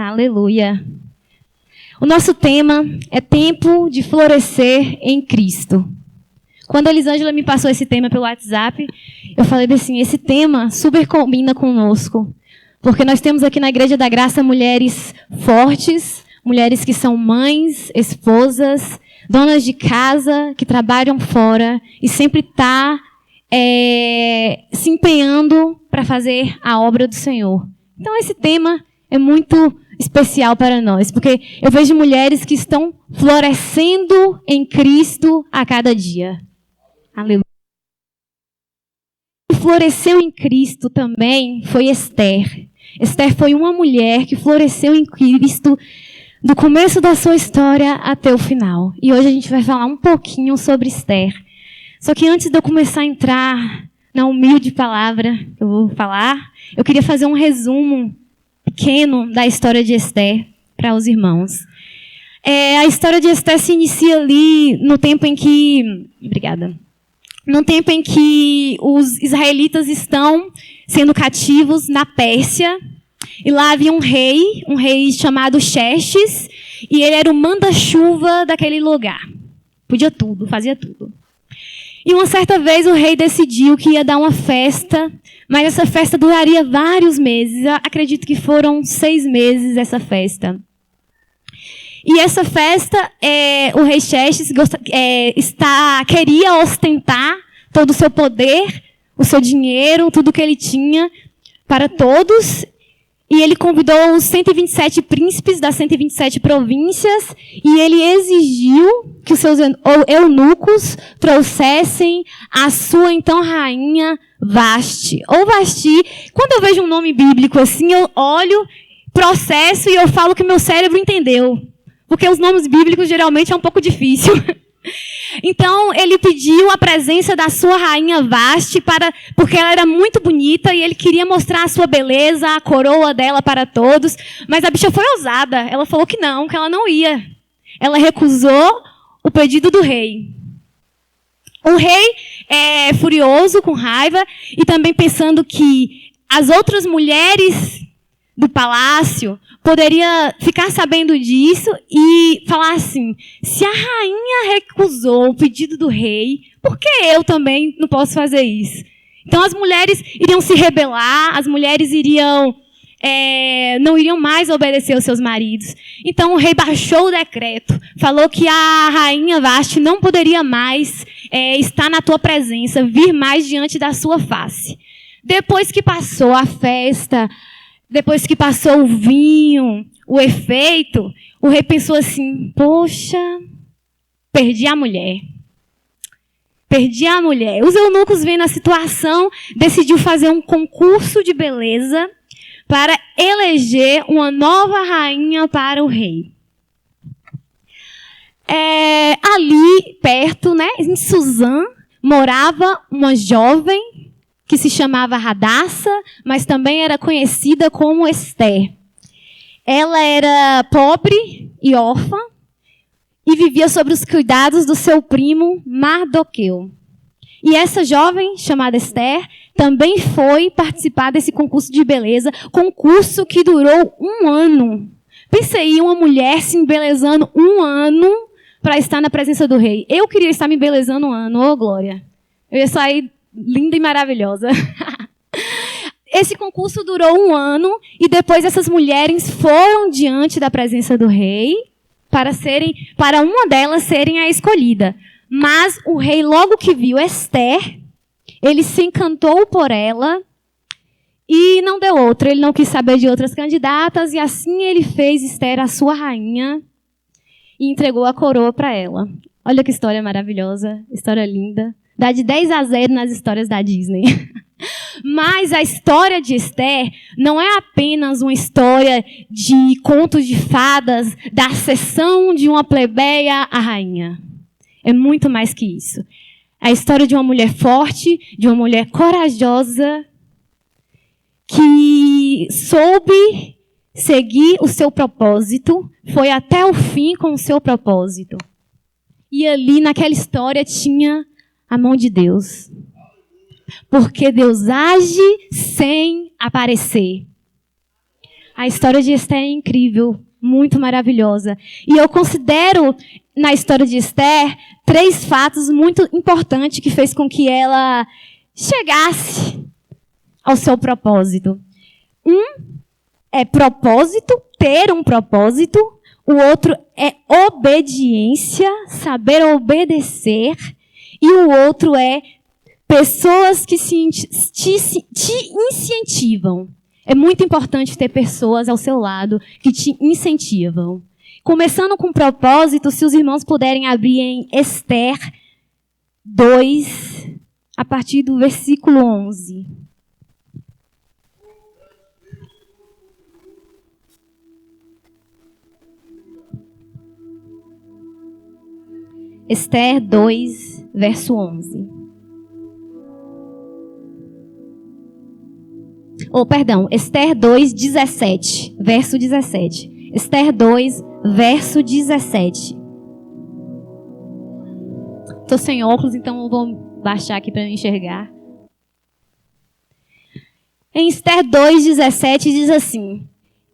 Aleluia. O nosso tema é tempo de florescer em Cristo. Quando a Elisângela me passou esse tema pelo WhatsApp, eu falei assim, esse tema super combina conosco. Porque nós temos aqui na Igreja da Graça mulheres fortes, mulheres que são mães, esposas, donas de casa, que trabalham fora e sempre estão se empenhando para fazer a obra do Senhor. Então esse tema é muito especial para nós, porque eu vejo mulheres que estão florescendo em Cristo a cada dia. Aleluia. Floresceu em Cristo também foi Esther. Esther foi uma mulher que floresceu em Cristo do começo da sua história até o final. E hoje a gente vai falar um pouquinho sobre Esther. Só que antes de eu começar a entrar na humilde palavra que eu vou falar, eu queria fazer um resumo pequeno da história de Esther para os irmãos. A história de Esther se inicia ali no tempo em que... Obrigada. No tempo em que os israelitas estão sendo cativos na Pérsia. E lá havia um rei chamado Xerxes, e ele era o manda-chuva daquele lugar. Podia tudo, fazia tudo. E uma certa vez o rei decidiu que ia dar uma festa, mas essa festa duraria vários meses. Eu acredito que foram 6 meses essa festa. E essa festa, o rei Xerxes queria ostentar todo o seu poder, o seu dinheiro, tudo que ele tinha para todos. E ele convidou os 127 príncipes das 127 províncias e ele exigiu que os seus eunucos trouxessem a sua então rainha Vasti. Ou Vasti, quando eu vejo um nome bíblico assim, eu olho, processo e eu falo que meu cérebro entendeu. Porque os nomes bíblicos geralmente é um pouco difícil. Então, ele pediu a presença da sua rainha Vasti, porque ela era muito bonita e ele queria mostrar a sua beleza, a coroa dela para todos. Mas a bicha foi ousada. Ela falou que ela não ia. Ela recusou o pedido do rei. O rei, furioso, com raiva, e também pensando que as outras mulheres do palácio poderia ficar sabendo disso e falar assim, se a rainha recusou o pedido do rei, por que eu também não posso fazer isso? Então as mulheres iriam se rebelar, as mulheres não iriam mais obedecer aos seus maridos. Então o rei baixou o decreto, falou que a rainha Vasti não poderia mais estar na tua presença, vir mais diante da sua face. Depois que passou a festa, depois que passou o vinho, o efeito, o rei pensou assim, poxa, perdi a mulher. Perdi a mulher. Os eunucos, vendo a situação, decidiu fazer um concurso de beleza para eleger uma nova rainha para o rei. Ali, perto, em Suzã, morava uma jovem que se chamava Radassa, mas também era conhecida como Esther. Ela era pobre e órfã e vivia sob os cuidados do seu primo Mardoqueu. E essa jovem, chamada Esther, também foi participar desse concurso de beleza, concurso que durou 1 ano. Pense aí, uma mulher se embelezando 1 ano para estar na presença do rei. Eu queria estar me embelezando 1 ano, ô glória. Eu ia sair linda e maravilhosa. Esse concurso durou 1 ano e depois essas mulheres foram diante da presença do rei para uma delas serem a escolhida. Mas o rei, logo que viu Esther, ele se encantou por ela e não deu outra. Ele não quis saber de outras candidatas e assim ele fez Esther a sua rainha e entregou a coroa para ela. Olha que história maravilhosa, história linda. Dá de 10-0 nas histórias da Disney. Mas a história de Esther não é apenas uma história de contos de fadas, da ascensão de uma plebeia à rainha. É muito mais que isso. É a história de uma mulher forte, de uma mulher corajosa, que soube seguir o seu propósito, foi até o fim com o seu propósito. E ali, naquela história, tinha a mão de Deus. Porque Deus age sem aparecer. A história de Esther é incrível, muito maravilhosa. E eu considero, na história de Esther, 3 fatos muito importantes que fez com que ela chegasse ao seu propósito. É propósito, ter um propósito. O outro é obediência, saber obedecer. E o outro é pessoas que te incentivam. É muito importante ter pessoas ao seu lado que te incentivam. Começando com propósito, se os irmãos puderem abrir em Esther 2, a partir do versículo 11. Esther 2, verso 11. Esther 2, 17, verso 17. Esther 2, verso 17. Estou sem óculos, então eu vou baixar aqui para me enxergar. Em Esther 2, 17 diz assim: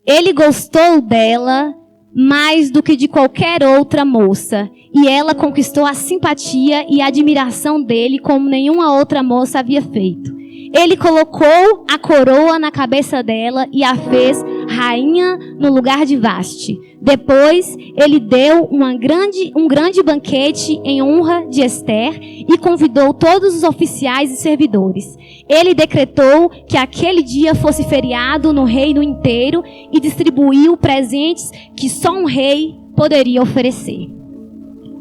ele gostou dela mais do que de qualquer outra moça, e ela conquistou a simpatia e a admiração dele como nenhuma outra moça havia feito. Ele colocou a coroa na cabeça dela e a fez rainha no lugar de Vaste. Depois, ele deu um grande banquete em honra de Esther e convidou todos os oficiais e servidores. Ele decretou que aquele dia fosse feriado no reino inteiro e distribuiu presentes que só um rei poderia oferecer.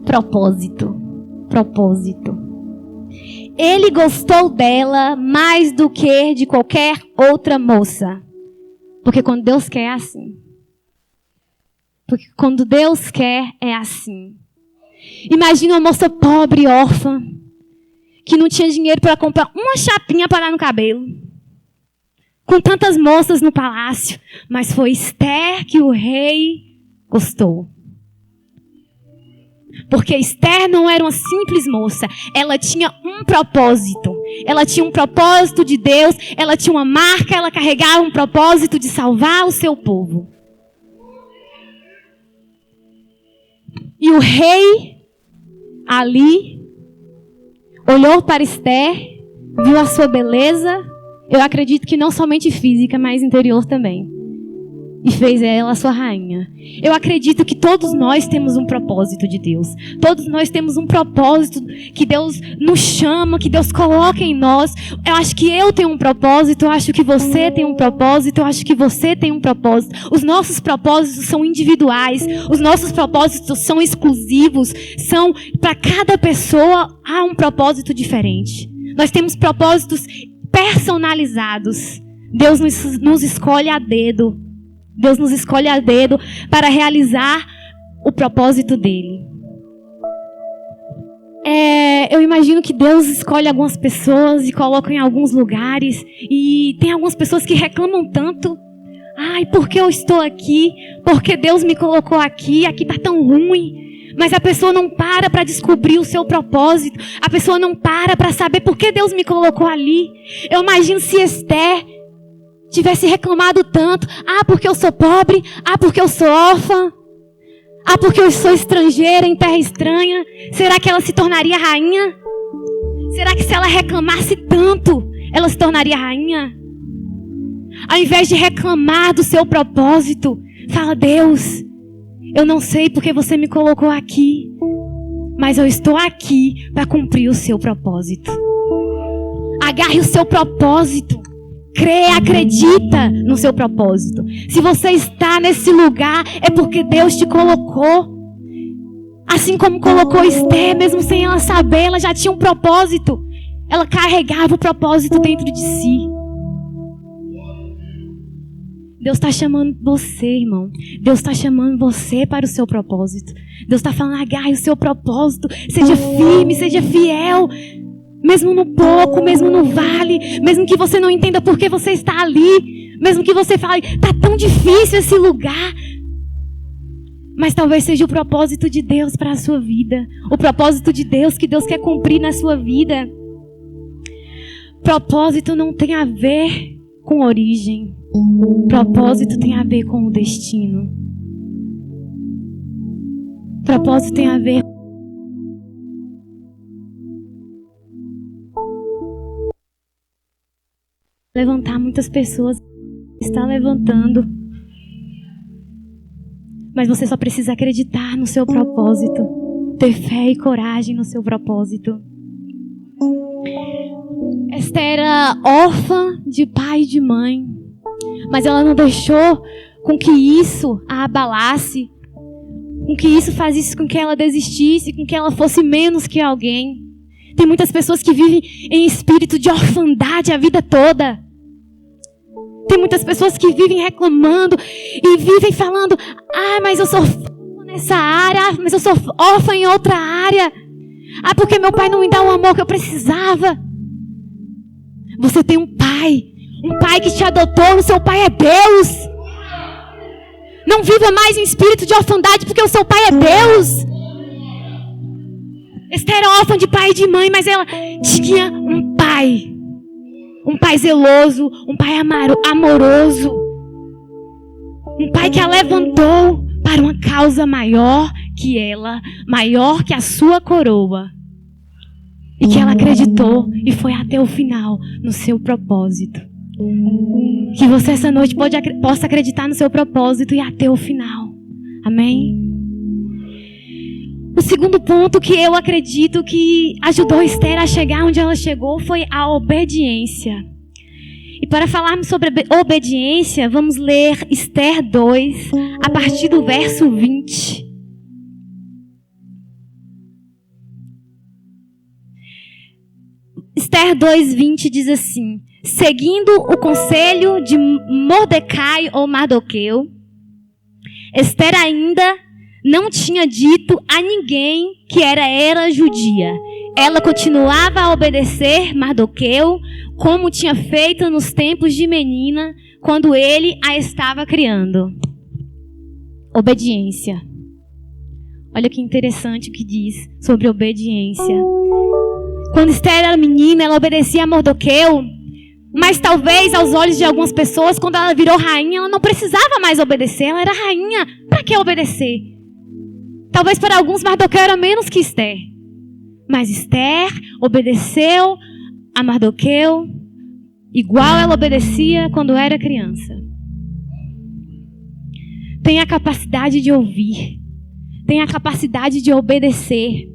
Propósito. Ele gostou dela mais do que de qualquer outra moça. Porque quando Deus quer é assim. Porque quando Deus quer é assim. Imagina uma moça pobre, órfã, que não tinha dinheiro para comprar uma chapinha para dar no cabelo. Com tantas moças no palácio. Mas foi Esther que o rei gostou. Porque Esther não era uma simples moça. Ela tinha um propósito. Ela tinha um propósito de Deus. Ela tinha uma marca. Ela carregava um propósito de salvar o seu povo. E o rei, ali, olhou para Esther, viu a sua beleza. Eu acredito que não somente física, mas interior também. E fez ela a sua rainha. Eu acredito que todos nós temos um propósito de Deus. Todos nós temos um propósito que Deus nos chama, que Deus coloca em nós. Eu acho que eu tenho um propósito, eu acho que você tem um propósito, eu acho que você tem um propósito. Os nossos propósitos são individuais, os nossos propósitos são exclusivos, são para cada pessoa há um propósito diferente. Nós temos propósitos personalizados. Deus nos escolhe a dedo. Deus nos escolhe a dedo para realizar o propósito dele. Eu imagino que Deus escolhe algumas pessoas e coloca em alguns lugares. E tem algumas pessoas que reclamam tanto. Ai, por que eu estou aqui? Porque Deus me colocou aqui? Aqui está tão ruim. Mas a pessoa não para descobrir o seu propósito. A pessoa não para saber por que Deus me colocou ali. Eu imagino se Esther tivesse reclamado tanto. Ah, porque eu sou pobre. Ah, porque eu sou órfã. Ah, porque eu sou estrangeira em terra estranha. Será que ela se tornaria rainha? Será que se ela reclamasse tanto, ela se tornaria rainha? Ao invés de reclamar do seu propósito, fala: Deus, eu não sei porque você me colocou aqui, mas eu estou aqui para cumprir o seu propósito. Agarre o seu propósito. Crê, acredita no seu propósito. Se você está nesse lugar, é porque Deus te colocou. Assim como colocou Esther, mesmo sem ela saber, ela já tinha um propósito. Ela carregava o propósito dentro de si. Deus está chamando você, irmão. Deus está chamando você para o seu propósito. Deus está falando: agarre o seu propósito. Seja firme, seja fiel. Mesmo no pouco, mesmo no vale, mesmo que você não entenda por que você está ali, mesmo que você fale: está tão difícil esse lugar. Mas talvez seja o propósito de Deus para a sua vida. O propósito de Deus que Deus quer cumprir na sua vida. Propósito não tem a ver com origem. Propósito tem a ver com o destino. Propósito tem a ver levantar muitas pessoas. Está levantando. Mas você só precisa acreditar no seu propósito. Ter fé e coragem no seu propósito. Esther era órfã de pai e de mãe. Mas ela não deixou com que isso a abalasse. Com que isso fazesse com que ela desistisse. Com que ela fosse menos que alguém. Tem muitas pessoas que vivem em espírito de orfandade a vida toda. Tem muitas pessoas que vivem reclamando e vivem falando: mas eu sou órfã nessa área, mas eu sou órfã em outra área. Porque meu pai não me dá o amor que eu precisava. Você tem um pai que te adotou, o seu pai é Deus. Não viva mais em espírito de orfandade, porque o seu pai é Deus. Esther era órfã de pai e de mãe, mas ela tinha um pai zeloso, um pai amoroso, um pai que a levantou para uma causa maior que ela, maior que a sua coroa, e que ela acreditou e foi até o final no seu propósito. Que você essa noite possa acreditar no seu propósito e até o final. Amém? O segundo ponto que eu acredito que ajudou Esther a chegar onde ela chegou foi a obediência. E para falarmos sobre obediência, vamos ler Esther 2, a partir do verso 20. Esther 2:20 diz assim: seguindo o conselho de Mordecai ou Mardoqueu, Esther ainda não tinha dito a ninguém que era judia. Ela continuava a obedecer Mardoqueu, como tinha feito nos tempos de menina, quando ele a estava criando. Obediência. Olha que interessante o que diz sobre obediência. Quando Esther era menina, ela obedecia a Mardoqueu, mas talvez aos olhos de algumas pessoas, quando ela virou rainha, ela não precisava mais obedecer. Ela era rainha. Para que obedecer? Talvez para alguns Mardoqueu era menos que Esther. Mas Esther obedeceu a Mardoqueu igual ela obedecia quando era criança. Tem a capacidade de ouvir. Tem a capacidade de obedecer.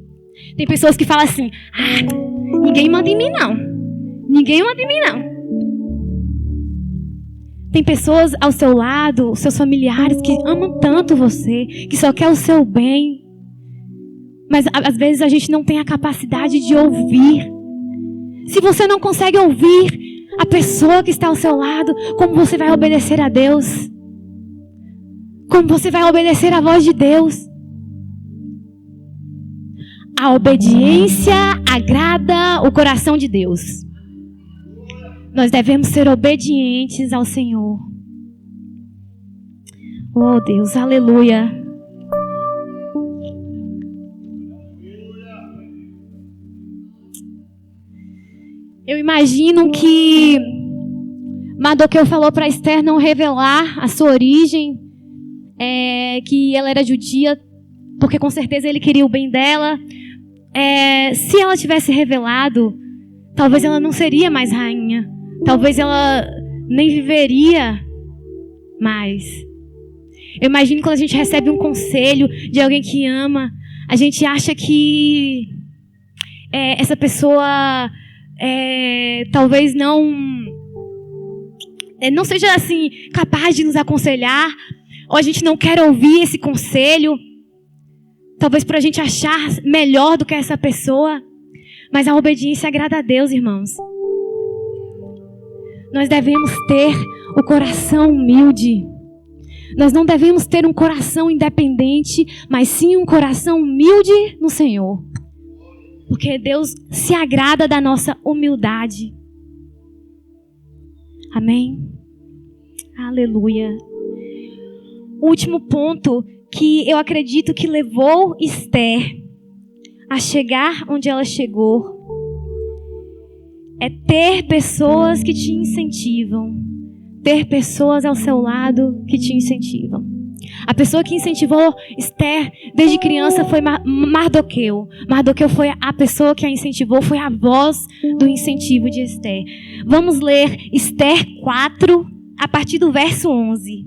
Tem pessoas que falam assim: ninguém manda em mim não. Ninguém manda em mim não. Tem pessoas ao seu lado, seus familiares, que amam tanto você, que só quer o seu bem. Mas às vezes a gente não tem a capacidade de ouvir. Se você não consegue ouvir a pessoa que está ao seu lado, como você vai obedecer a Deus? Como você vai obedecer a voz de Deus? A obediência agrada o coração de Deus. Nós devemos ser obedientes ao Senhor. Oh Deus, aleluia. Eu imagino que Mardoqueu falou para Esther não revelar a sua origem, que ela era judia, porque com certeza ele queria o bem dela. Se ela tivesse revelado, talvez ela não seria mais rainha. Talvez ela nem viveria mais. Eu imagino quando a gente recebe um conselho de alguém que ama, a gente acha que essa pessoa talvez não seja assim capaz de nos aconselhar, ou a gente não quer ouvir esse conselho, talvez por a gente achar melhor do que essa pessoa. Mas a obediência agrada a Deus, irmãos. Nós devemos ter o coração humilde. Nós não devemos ter um coração independente, mas sim um coração humilde no Senhor. Porque Deus se agrada da nossa humildade. Amém? Aleluia. O último ponto que eu acredito que levou Esther a chegar onde ela chegou é ter pessoas que te incentivam, ter pessoas ao seu lado que te incentivam. A pessoa que incentivou Esther desde criança foi Mardoqueu. Mardoqueu foi a pessoa que a incentivou, foi a voz do incentivo de Esther. Vamos ler Esther 4, a partir do verso 11.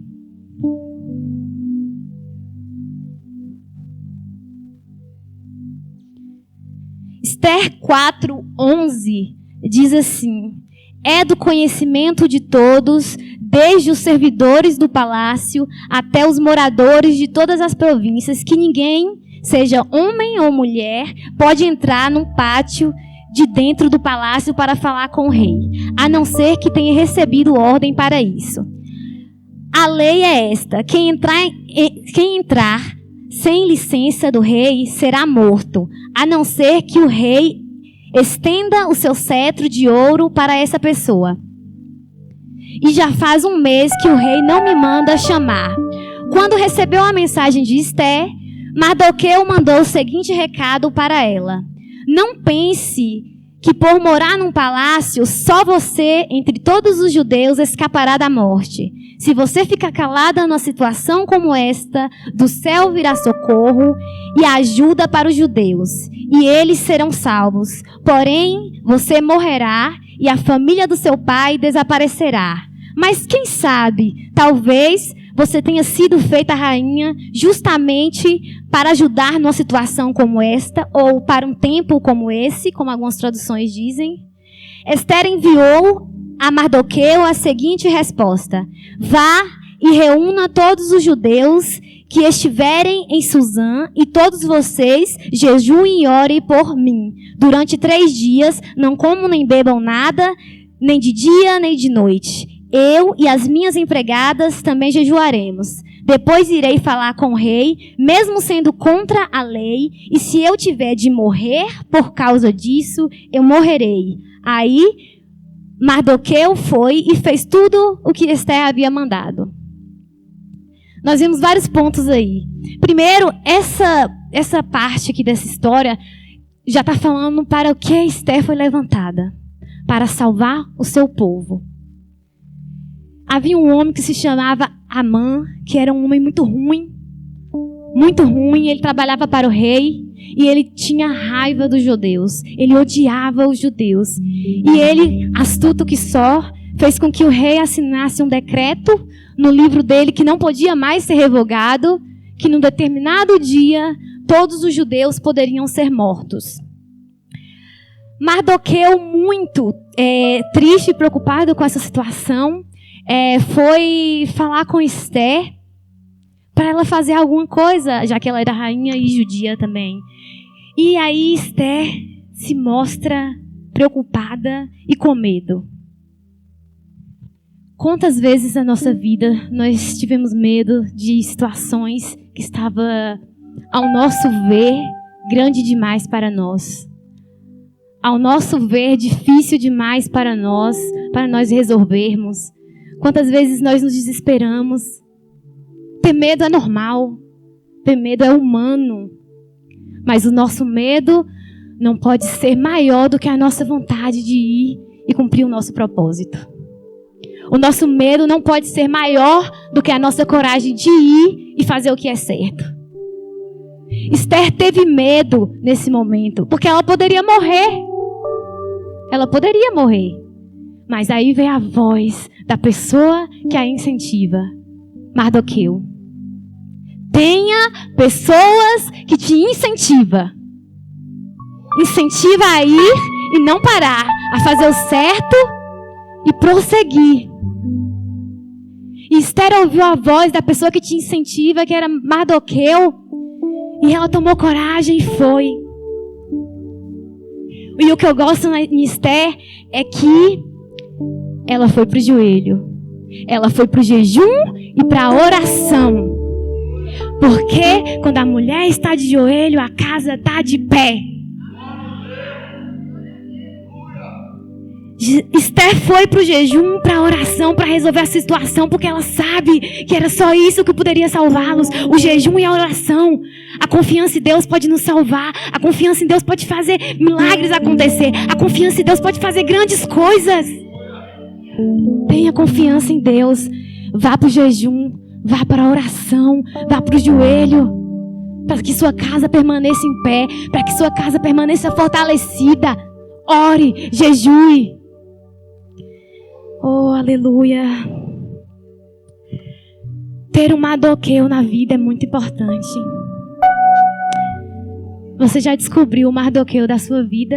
Esther 4, 11 diz assim: é do conhecimento de todos, desde os servidores do palácio até os moradores de todas as províncias, que ninguém, seja homem ou mulher, pode entrar num pátio de dentro do palácio para falar com o rei, a não ser que tenha recebido ordem para isso. A lei é esta: quem entrar sem licença do rei será morto, a não ser que o rei estenda o seu cetro de ouro para essa pessoa. E já faz um mês que o rei não me manda chamar. Quando recebeu a mensagem de Esther, Mardoqueu mandou o seguinte recado para ela: não pense que por morar num palácio, só você, entre todos os judeus, escapará da morte. Se você ficar calada numa situação como esta, do céu virá socorro e ajuda para os judeus, e eles serão salvos. Porém, você morrerá e a família do seu pai desaparecerá. Mas quem sabe, talvez você tenha sido feita rainha justamente para ajudar numa situação como esta, ou para um tempo como esse, como algumas traduções dizem. Esther enviou a Mardoqueu a seguinte resposta: vá e reúna todos os judeus que estiverem em Suzã, e todos vocês jejuem e orem por mim. Durante 3 dias, não comam nem bebam nada, nem de dia nem de noite. Eu e as minhas empregadas também jejuaremos. Depois irei falar com o rei, mesmo sendo contra a lei, e se eu tiver de morrer por causa disso, eu morrerei. Aí Mardoqueu foi e fez tudo o que Esther havia mandado. Nós vimos vários pontos aí. Primeiro, essa parte aqui dessa história já está falando para o que Esther foi levantada. Para salvar o seu povo. Havia um homem que se chamava Amã, que era um homem muito ruim. Muito ruim, ele trabalhava para o rei e ele tinha raiva dos judeus. Ele odiava os judeus. E ele, astuto que só, fez com que o rei assinasse um decreto no livro dele que não podia mais ser revogado, que num determinado dia todos os judeus poderiam ser mortos. Mardoqueu, muito triste e preocupado com essa situação, foi falar com Esther para ela fazer alguma coisa, já que ela era rainha e judia também. E aí Esther se mostra preocupada e com medo. Quantas vezes na nossa vida nós tivemos medo de situações que estava, ao nosso ver, grande demais para nós. Ao nosso ver, difícil demais para nós resolvermos. Quantas vezes nós nos desesperamos. Ter medo é normal. Ter medo é humano. Mas o nosso medo não pode ser maior do que a nossa vontade de ir e cumprir o nosso propósito. O nosso medo não pode ser maior do que a nossa coragem de ir e fazer o que é certo. Esther teve medo nesse momento, porque ela poderia morrer. Ela poderia morrer. Mas aí veio a voz da pessoa que a incentiva. Mardoqueu. Tenha pessoas que te incentivam. Incentiva a ir e não parar. A fazer o certo e prosseguir. E Esther ouviu a voz da pessoa que te incentiva, que era Mardoqueu. E ela tomou coragem e foi. E o que eu gosto em Esther é que ela foi para o joelho. Ela foi para o jejum e para a oração. Porque quando a mulher está de joelho, a casa está de pé. Esther foi para o jejum, para a oração, para resolver a situação, porque ela sabe que era só isso que poderia salvá-los. O jejum e a oração. A confiança em Deus pode nos salvar. A confiança em Deus pode fazer milagres acontecer. A confiança em Deus pode fazer grandes coisas. Tenha confiança em Deus. Vá para o jejum, vá para a oração, vá para o joelho, para que sua casa permaneça em pé, para que sua casa permaneça fortalecida. Ore, jejue. Oh, aleluia. Ter um Mardoqueu na vida é muito importante. Você já descobriu o Mardoqueu da sua vida?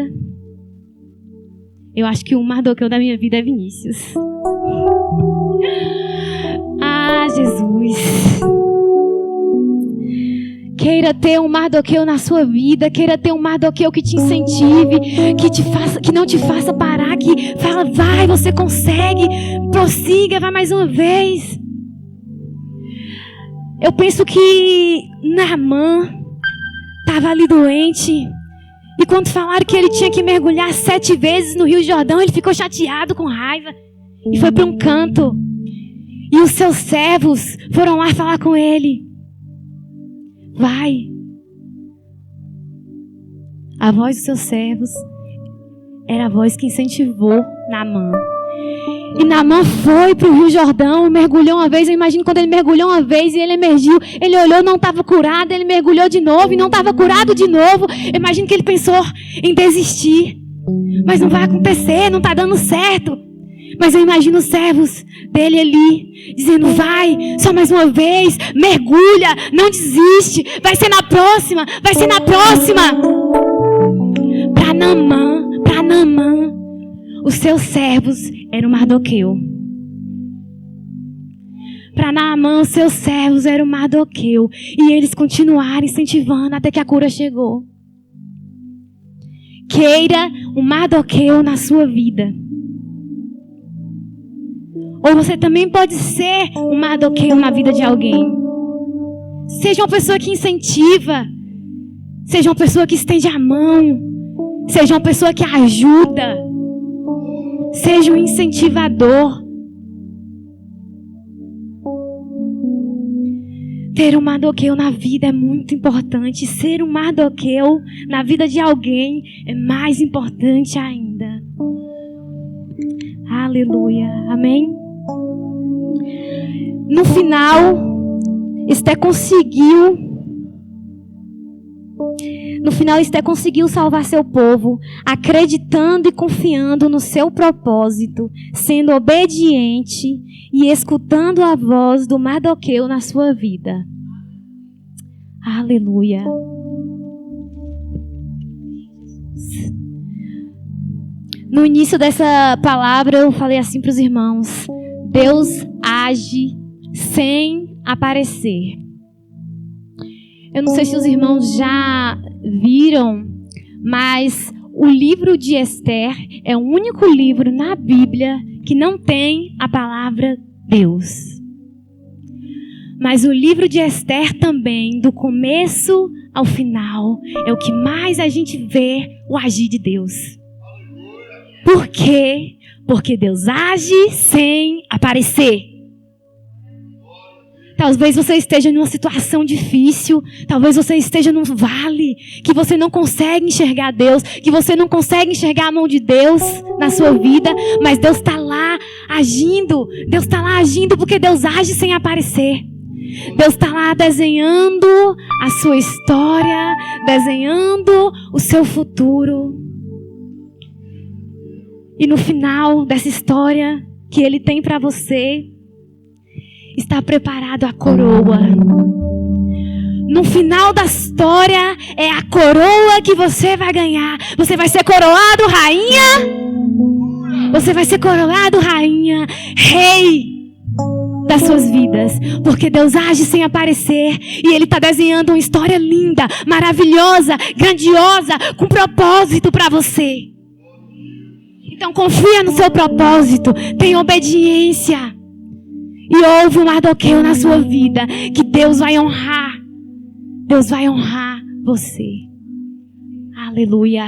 Eu acho que o Mardoqueu da minha vida é Vinícius. Ah, Jesus. Queira ter um Mardoqueu na sua vida. Queira ter um Mardoqueu que te incentive, que não te faça parar, que fala, vai, você consegue, prossiga, vai mais uma vez. Eu penso que Naamã estava ali doente. E quando falaram que ele tinha que mergulhar 7 vezes no Rio Jordão, ele ficou chateado, com raiva. E foi para um canto. E os seus servos foram lá falar com ele. Vai. A voz dos seus servos era a voz que incentivou Naamã. E Naamã foi para o Rio Jordão, mergulhou uma vez. Eu imagino quando ele mergulhou uma vez e ele emergiu, ele olhou, não estava curado, ele mergulhou de novo e não estava curado de novo. Eu imagino que ele pensou em desistir. Mas não vai acontecer, não está dando certo. Mas eu imagino os servos dele ali, dizendo, vai, só mais uma vez, mergulha, não desiste, vai ser na próxima, vai ser na próxima. Para Naamã, os seus servos eram Mardoqueu. Para Naamã, os seus servos eram Mardoqueu. E eles continuaram incentivando até que a cura chegou. Queira um Mardoqueu na sua vida. Ou você também pode ser um Mardoqueu na vida de alguém. Seja uma pessoa que incentiva. Seja uma pessoa que estende a mão. Seja uma pessoa que ajuda. Seja um incentivador. Ter um Mardoqueu na vida é muito importante. Ser um Mardoqueu na vida de alguém é mais importante ainda. Aleluia. Amém? No final, Esther conseguiu salvar seu povo, acreditando e confiando no seu propósito, sendo obediente e escutando a voz do Mardoqueu na sua vida. Aleluia. No início dessa palavra eu falei assim para os irmãos: Deus age sem aparecer. Eu não sei se os irmãos já viram, mas o livro de Esther é o único livro na Bíblia que não tem a palavra Deus. Mas o livro de Esther também, do começo ao final, é o que mais a gente vê o agir de Deus. Por quê? Porque Deus age sem aparecer. Talvez você esteja numa situação difícil. Talvez você esteja num vale que você não consegue enxergar Deus, que você não consegue enxergar a mão de Deus na sua vida. Mas Deus está lá agindo. Deus está lá agindo porque Deus age sem aparecer. Deus está lá desenhando a sua história, desenhando o seu futuro. E no final dessa história que Ele tem para você, está preparado a coroa. No final da história, é a coroa que você vai ganhar. Você vai ser coroado rainha. Você vai ser coroado rainha, rei das suas vidas. Porque Deus age sem aparecer. E Ele está desenhando uma história linda, maravilhosa, grandiosa, com propósito para você. Então confia no seu propósito. Tenha obediência. E houve um Mardoqueu na sua vida que Deus vai honrar. Deus vai honrar você. Aleluia.